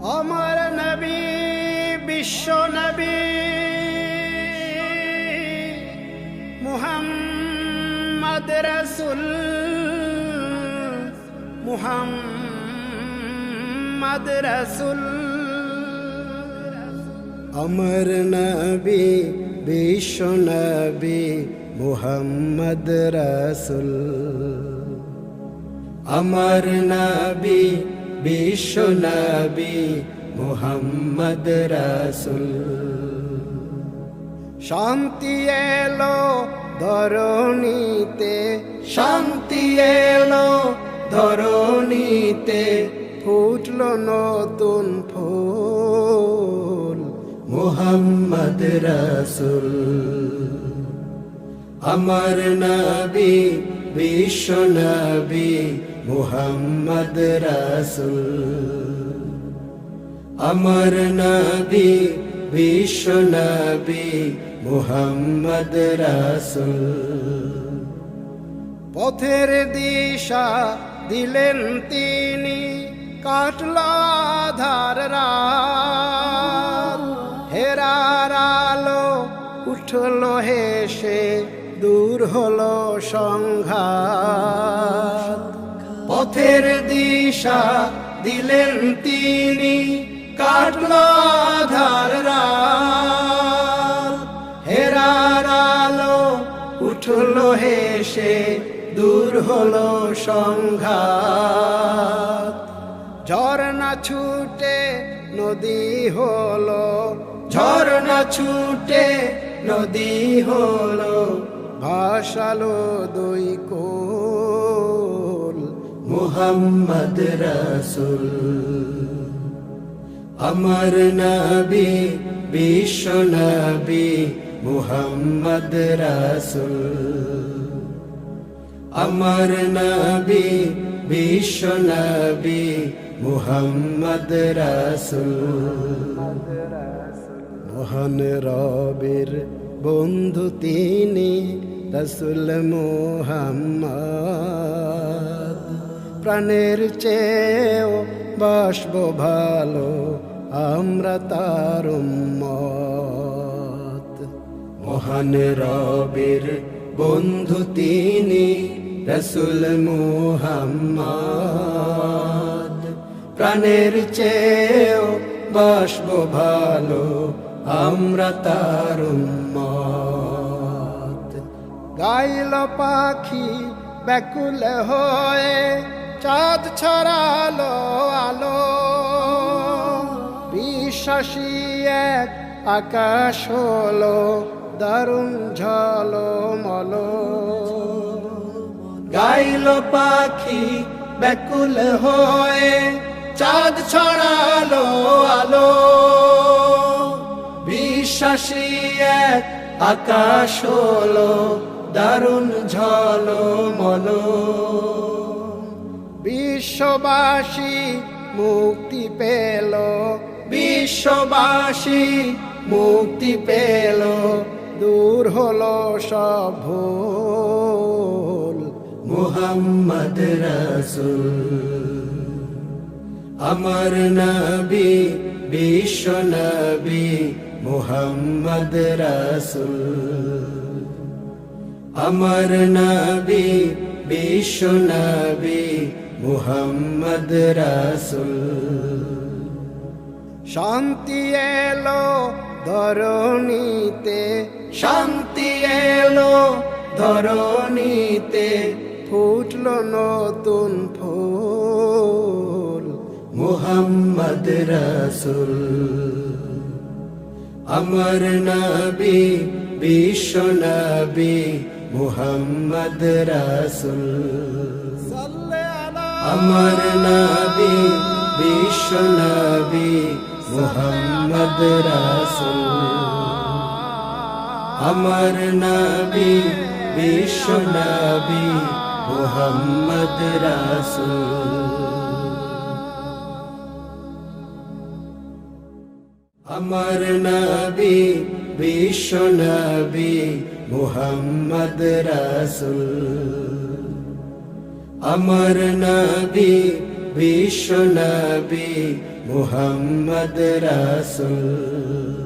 আমার নবী বিশ্ব নবী মুহাম্মদ রাসূল মুহাম্মদ রাসূল আমার নবী বিশ্ব নবী মুহাম্মদ রাসূল আমার নবী বিশ্ব নবী মুহাম্মদ রাসূল শান্তি এলো ধরণীতে শান্তি এলো ধরণীতে ফুটলো নতুন ফুল মুহাম্মদ রাসূল আমার নবী বিশ্ব নবী মুহাম্মদ রাসূল আমার নবী বিশ্ব নবী মুহাম্মদ রাসূল পথের দিশা দিলেন তিনি কাটল আঁধার রাত হেরার আলো উঠলো হেসে দূর হলো সংঘাত পথের দিশা দিলেন তিনি কাটল আঁধার রাত হেরার আলো উঠলো হেসে দূর হলো সংঘাত ঝরনা ছুটে নদী হলো ঝরনা ছুটে নদী হলো ভাসালো দুই কোল মুহাম্মদ রাসূল আমার নবী বিশ্ব নবী মুহাম্মদ রাসূল আমার নবী বিশ্ব নবী মুহাম্মদ রাসূল মহান রবের বন্ধু তিনি রাসূল মুহাম্মদ প্রাণের চেয়েও বাসবো ভালো আমরা তার উম্মত মহান রবের বন্ধু তিনি রাসূল মুহাম্মদ প্রাণের চেয়েও বাসবো ভালো আমরা তার উম্মত গাইল পাখি ব্যাকুল হয়ে চাঁদ ছড়ালো আলো বিশ্বাসী এক আকাশ হলো দারুণ ঝলমল গাইল পাখি ব্যাকুল হয়ে চাঁদ ছড়ালো আলো বিশ্বাসী এক আকাশ হলো দারুণ ঝলমল বিশ্ববাসী মুক্তি পেল বিশ্ববাসী মুক্তি পেল দূর হলো সব ভুল মুহাম্মদ রাসূল আমার নবী বিশ্ব নবী মুহাম্মদ রাসূল আমার নবী বিশ্ব নবী মুহাম্মদ রাসূল শান্তি এলো ধরণীতে শান্তি এলো ধরণীতে ফুটলো নতুন ফুল মুহাম্মদ রাসূল আমার নবী বিশ্ব নবী মুহাম্মদ রাসূল আমার নবী বিশ্ব নবী মুহাম্মদ রাসূল আমার নবী বিশ্ব নবী মুহাম্মদ রাসূল আমার নবী বিশ্ব নবী মুহাম্মদ রাসূল আমার নবী বিশ্ব নবী মুহাম্মদ রাসূল।